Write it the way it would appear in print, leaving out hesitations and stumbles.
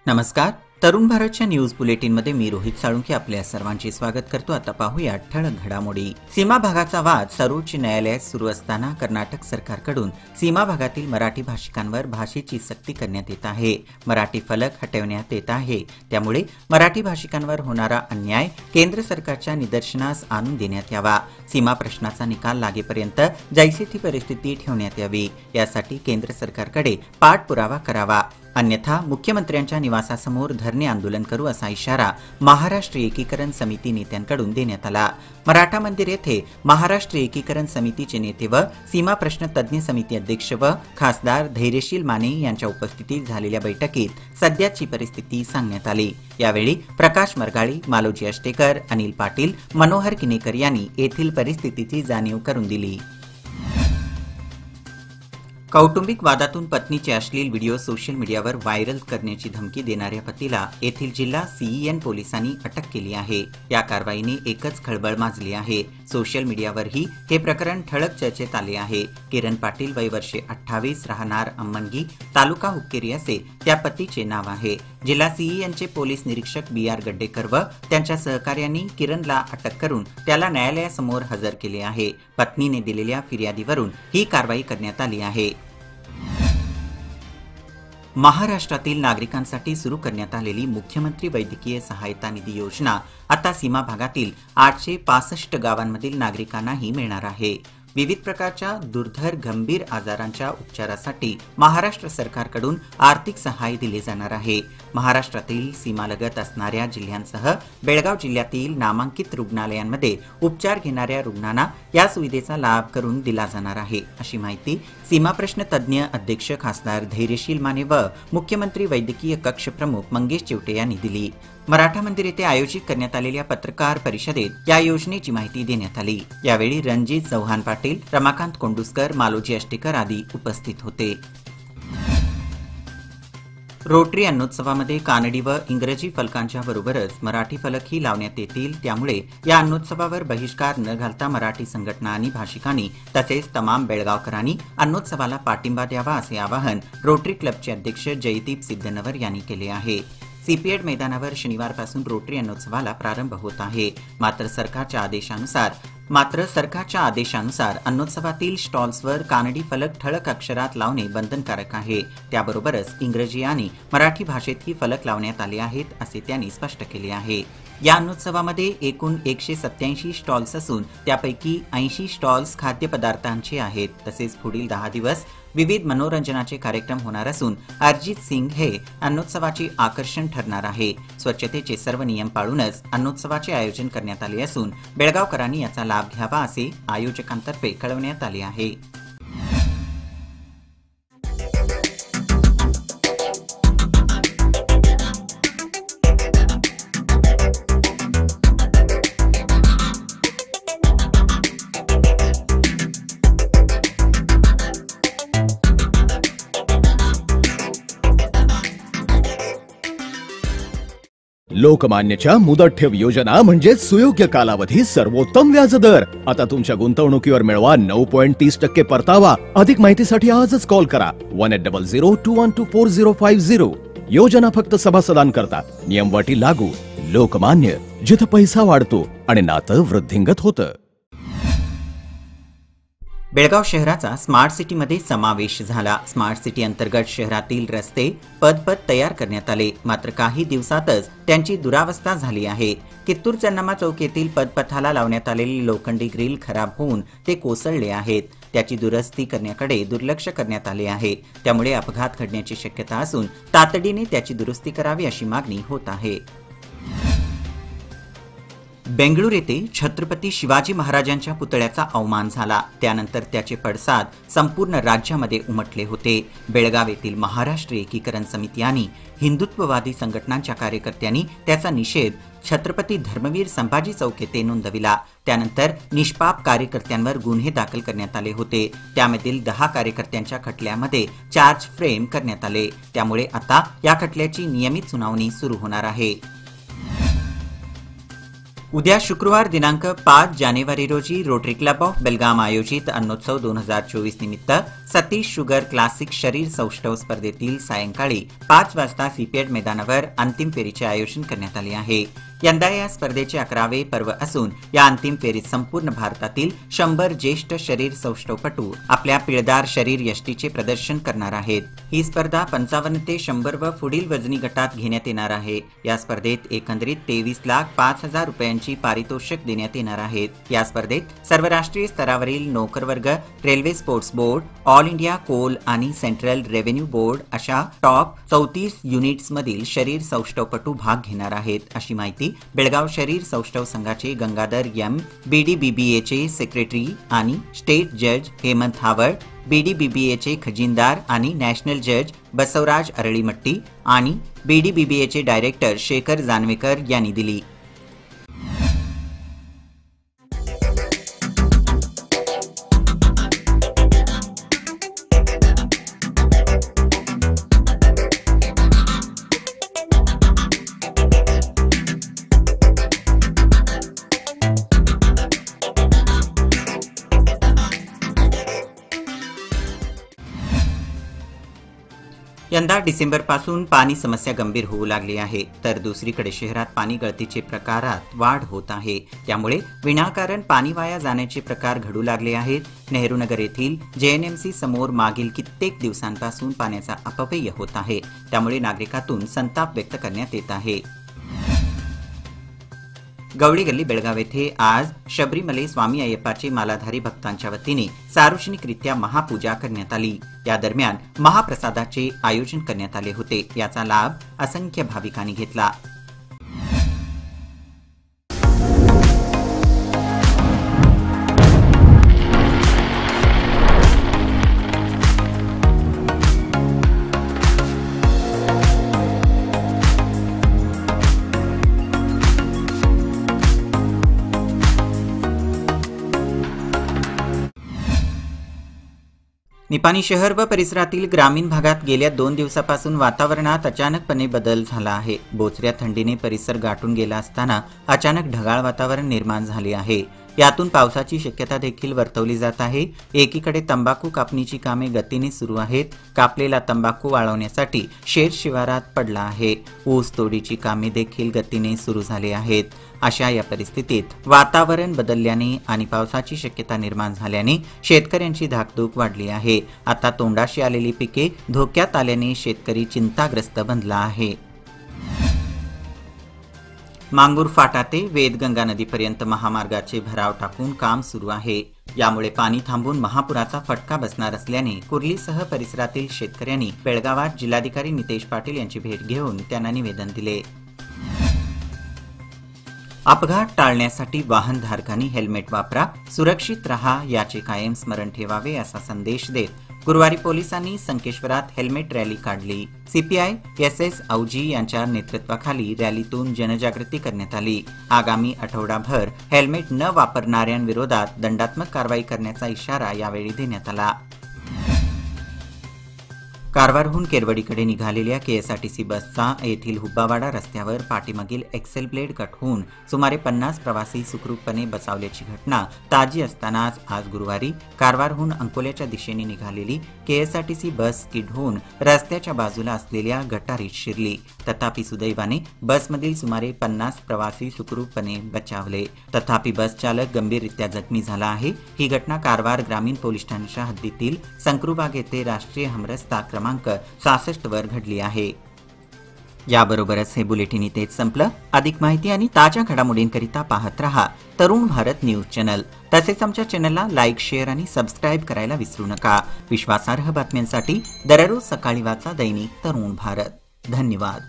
नमस्कार. तरुण भारतच्या न्यूज बुलेटिनमध्ये मी रोहित साळुंखे आपल्या सर्वांचे स्वागत करतो. आता पाहूया ठळक घडामोडी. सीमा भागाचा वाद सर्वोच्च न्यायालयात सुरू असताना कर्नाटक सरकारकडून सीमा भागातील मराठी भाषिकांवर भाषेची सक्ती करण्यात येत आहे. मराठी फलक हटवण्यात येत आहे. त्यामुळे मराठी भाषिकांवर होणारा अन्याय केंद्र सरकारच्या निदर्शनास आणून देण्यात यावा. सीमा प्रश्नाचा निकाल लागेपर्यंत जैसी ती परिस्थिती ठेवण्यात यावी, यासाठी केंद्र सरकारकडे पाठपुरावा करावा. अन्यथा मुख्यमंत्र्यांच्या निवासासमोर धरणे आंदोलन करू असा इशारा महाराष्ट्र एकीकरण समिती नेत्यांकडून देण्यात आला. मराठा मंदिर येथे महाराष्ट्र एकीकरण समितीचे नेते व सीमा प्रश्न तज्ज्ञ समिती अध्यक्ष व खासदार धैर्यशील माने यांच्या उपस्थितीत झालेल्या बैठकीत सध्याची परिस्थिती सांगण्यात आली. यावेळी प्रकाश मरगाळी, मालोजी अष्टेकर, अनिल पाटील, मनोहर किनेकर यांनी येथील परिस्थितीची जाणीव करून दिली. कौटुंबिक वादातून पत्नीचे अश्लील व्हिडिओ सोशल मीडियावर व्हायरल करण्याची धमकी देणाऱ्या पतीला येथील जिल्हा सीईएन पोलिसांनी अटक केली आहे. या कारवाईने एकच खळबळ माजली आहे. सोशल मीडियावरही हे प्रकरण ठळक चर्चेत आले आहे. किरण पाटील, वय वर्षे 28, राहणार अम्मनगी, तालुका हुक्केरी असे त्या पतीचे नाव आहे. जिल्हा सीईएनचे पोलीस निरीक्षक BR गड्डेकर व त्यांच्या सहकार्यांनी किरणला अटक करून त्याला न्यायालयासमोर हजर केले आहे. पत्नीने दिलेल्या फिर्यादीवरून ही कारवाई करण्यात आली आहे. महाराष्ट्रातील नागरिकांसाठी सुरू करण्यात आलेली मुख्यमंत्री वैद्यकीय सहायता निधी योजना आता सीमा भागातील 865 गावांमधील नागरिकांनाही मिळणार आहे. विविध प्रकारच्या दुर्धर गंभीर आजारांच्या उपचारासाठी महाराष्ट्र सरकारकडून आर्थिक सहाय्य दिले जाणार आहे. महाराष्ट्रातील सीमालगत असणाऱ्या जिल्ह्यांसह बेळगाव जिल्ह्यातील नामांकित रुग्णालयांमध्ये उपचार घेणाऱ्या रुग्णांना या सुविधेचा लाभ करून दिला जाणार आहे, अशी माहिती सीमा प्रश्न तज्ज्ञ अध्यक्ष खासदार धैर्यशील माने व मुख्यमंत्री वैद्यकीय कक्ष प्रमुख मंगेश चिवटे यांनी दिली. मराठा मंदिर येथे आयोजित करण्यात आलेल्या पत्रकार परिषदेत या योजनेची माहिती देण्यात आली. यावेळी रणजित चव्हाण पाटील, रमाकांत कोंडुस्कर, मालोजी अष्टेकर आदी उपस्थित होते. रोटरी अन्नोत्सवामध्ये कानडी व इंग्रजी फलकांच्या बरोबरच मराठी फलकही लावण्यात येतील. त्यामुळे या अन्नोत्सवावर बहिष्कार न घालता मराठी संघटना आणि भाषिकांनी तसेच तमाम बेळगावकरांनी अन्नोत्सवाला पाठिंबा द्यावा, असे आवाहन रोटरी क्लबचे अध्यक्ष जयदीप सिद्धनवर यांनी केले आहे. सीपीएड मैदानावर शनिवारपासून रोटरी अन्नोत्सवाला प्रारंभ होत आहे. मात्र सरकारच्या आदेशानुसार अन्नोत्सवातील स्टॉल्सवर कानडी फलक ठळक अक्षरात लावणे बंधनकारक आहे. त्याबरोबरच इंग्रजी आणि मराठी भाषेतही फलक लावण्यात आले आहेत, असे त्यांनी स्पष्ट केले आहे. या अन्नोत्सवामध्ये एकूण 187 स्टॉल्स असून त्यापैकी 80 स्टॉल्स खाद्यपदार्थांचे आहेत. तसेच पुढील 10 दिवस विविध मनोरंजनाचे कार्यक्रम होणार असून अरिजित सिंग हे अन्नोत्सवाचे आकर्षण ठरणार आहे. स्वच्छतेचे सर्व नियम पाळूनच अन्नोत्सवाचे आयोजन करण्यात आले असून बेळगावकरांनी याचा लाभ घ्यावा, असे आयोजकांतर्फे कळवण्यात आले आहे. लोकमान्यच्या मुदत ठेव योजना म्हणजे सुयोग्य कालावधी, सर्वोत्तम व्याजदर. आता तुमच्या गुंतवणुकीवर मिळवा 9.30% परतावा. अधिक माहितीसाठी आजच कॉल करा 1800212450. योजना फक्त सभासदांकरता. नियमवाटी लागू. लोकमान्य, जिथं पैसा वाढतो आणि नातं वृद्धिंगत होतं. बेळगाव शहराचा स्मार्ट सिटीमध्ये समावेश झाला. स्मार्ट सिटी अंतर्गत शहरातील रस्ते पदपद तयार करण्यात आले. मात्र काही दिवसातच त्यांची दुरावस्था झाली आहे. कित्तूर चन्नामा चौक येथील पदपथाला लावण्यात आलेले लोखंडी ग्रिल खराब होऊन ते कोसळले आहेत. त्याची दुरुस्ती करण्याकडे दुर्लक्ष करण्यात आले आहे. त्यामुळे अपघात घडण्याची शक्यता असून तातडीने त्याची दुरुस्ती करावी, अशी मागणी होत आहे. बेंगळूर येथे छत्रपती शिवाजी महाराजांच्या पुतळ्याचा अवमान झाला. त्यानंतर त्याचे पडसाद संपूर्ण राज्यामध्ये उमटले होते. बेळगाव येथील महाराष्ट्र एकीकरण समिती आणि हिंदुत्ववादी संघटनांच्या कार्यकर्त्यांनी त्याचा निषेध छत्रपती धर्मवीर संभाजी चौक येथे नोंदविला. त्यानंतर निष्पाप कार्यकर्त्यांवर गुन्हे दाखल करण्यात आले होते. त्यामधील 10 कार्यकर्त्यांच्या खटल्यामध्ये चार्ज फ्रेम करण्यात आले. त्यामुळे आता या खटल्याची नियमित सुनावणी सुरू होणार आहे. उद्या शुक्रवार दिनांक 5 जानेवारी रोजी रोटरी क्लब ऑफ बेलगाम आयोजित अन्नोत्सव 2024 निमित्त सतीश शुगर क्लासिक शरीर सौष्ठव स्पर्धेतील सायंकाळी 5 वाजता सीपीएड मैदानावर अंतिम फेरीचे आयोजन करण्यात आले आहे। यंदा या स्पर्धेचे 11वे पर्व असून या अंतिम फेरीत संपूर्ण भारतातील 100 ज्येष्ठ शरीर सौष्ठवपटू आपल्या पिळदार शरीर यष्टीचे प्रदर्शन करणार आहेत। ही स्पर्धा 55 ते 100 व पुढील वजनी गटात घेण्यात येणार आहे। या स्पर्धेत एकंदरीत 23,05,000 रुपयांची पारितोषिक देण्यात येणार आहेत। या स्पर्धेत सर्व राष्ट्रीय स्तरावरील नोकर वर्ग, railway sports board, all India coal आणि सेंट्रल रेव्हेन्यू बोर्ड अशा टॉप 34 युनिट्स मधील शरीर सौष्ठवपटू भाग घेणार आहेत, अशी माहिती बेळगाव शरीर सौष्ठव संघाचे गंगाधर एम, बीडीबीबीएचे सेक्रेटरी आणि स्टेट जज हेमंत हावड, बीडीबीबीएचे खजिनदार आणि नॅशनल जज बसवराज अरळीमट्टी आणि बीडीबीबीएचे डायरेक्टर शेखर जानवेकर यांनी दिली। यंदा डिसेंबरपासून पाणी समस्या गंभीर होऊ लागली आहे, तर दुसरीकडे शहरात पाणी गळतीचे प्रकारात वाढ होत आहे। त्यामुळे विनाकारण पाणी वाया जाण्याचे प्रकार घडू लागले आहेत। नेहरूनगर येथील जेएनएमसी समोर मागील कित्येक दिवसांपासून पाण्याचा अपव्यय होत आहे। त्यामुळे नागरिकांतून संताप व्यक्त करण्यात येत आहे। गवळी गल्ली बेळगाव येथे आज शबरीमले स्वामी अय्यप्पाचे मालाधारी भक्तांच्या वतीने सार्वजनिकरित्या महापूजा करण्यात आली। या दरम्यान महाप्रसादाचे आयोजन करण्यात आले होते। याचा लाभ असंख्य भाविकांनी घेतला। निपाणी शहर व परिसरातील ग्रामीण भागात गेल्या 2 दिवसापासून वातावरणात अचानकपणे बदल झाला आहे। बोचऱ्या थंडीने परिसर गाठून गेला असताना अचानक ढगाळ वातावरण निर्माण झाले आहे। यातून पावसाची शक्यता देखील वर्तवली जात आहे। एकीकडे तंबाखू कापणीची कामे गतीने सुरू आहेत। कापलेला तंबाखू वाळवण्यासाठी शेत शिवारात पडला आहे। ऊस तोडीची कामे देखील गतीने सुरू झाली आहेत। अशा या परिस्थितीत वातावरण बदलल्याने आणि पावसाची शक्यता निर्माण झाल्याने शेतकऱ्यांची धाकधूक वाढली आहे। आता तोंडाशी आलेली पिके धोक्यात आल्याने शेतकरी चिंताग्रस्त बनला आहे। मांगूर फाटा ते वेदगंगा नदीपर्यंत महामार्गाचे भराव टाकून काम सुरू आहे। यामुळे पाणी थांबून महापुराचा फटका बसणार असल्याने कुर्लीसह परिसरातील शेतकऱ्यांनी बेळगावात जिल्हाधिकारी नितेश पाटील यांची भेट घेऊन त्यांना निवेदन दिले। अपघात टाळण्यासाठी वाहनधारकांनी हेल्मेट वापरा, सुरक्षित रहा याचे कायम स्मरण ठेवावे असा संदेश देत गुरुवारी पोलिसांनी संकेश्वरात हेल्मेट रॅली काढली। सीपीआय एसएस औजी यांच्या नेतृत्वाखाली रॅलीतून जनजागृती करण्यात आली। आगामी आठवडाभर हेल्मेट न वापरणाऱ्यांविरोधात दंडात्मक कारवाई करण्याचा इशारा यावेळी देण्यात आला। कारवारहून केरवडीकडे निघालेल्या केएसआरटीसी बसचा येथील हुब्बावाडा रस्त्यावर पाठीमागील एक्सेल ब्लेड कट होऊन सुमारे 50 प्रवासी सुखरूपपणे बचावल्याची घटना ताजी असतानाच आज गुरुवारी कारवारहून अंकोल्याच्या दिशेने निघालेली केएसआरटीसी बस स्किड होऊन रस्त्याच्या बाजूला असलेल्या गटारीत शिरली। तथापि सुदैवाने बसमधील सुमारे 50 प्रवासी सुखरूपपणे बचावले। तथापि बस चालक गंभीररित्या जखमी झाला आहे। ही घटना कारवार ग्रामीण पोलीस ठाण्याच्या हद्दीतील संक्रुबाग येथे राष्ट्रीय हमरस्ता क्रमांक 66 वर घडली आहे। याबरोबरच हे बुलेटिन इथेच संपलं। अधिक माहिती आणि ताज्या घडामोडींकरिता पाहत रहा तरुण भारत न्यूज चॅनल। तसेच आमच्या चॅनलला लाईक, शेअर आणि सबस्क्राईब करायला विसरू नका। विश्वासार्ह बातम्यांसाठी दररोज सकाळी वाचा दैनिक तरुण भारत। धन्यवाद।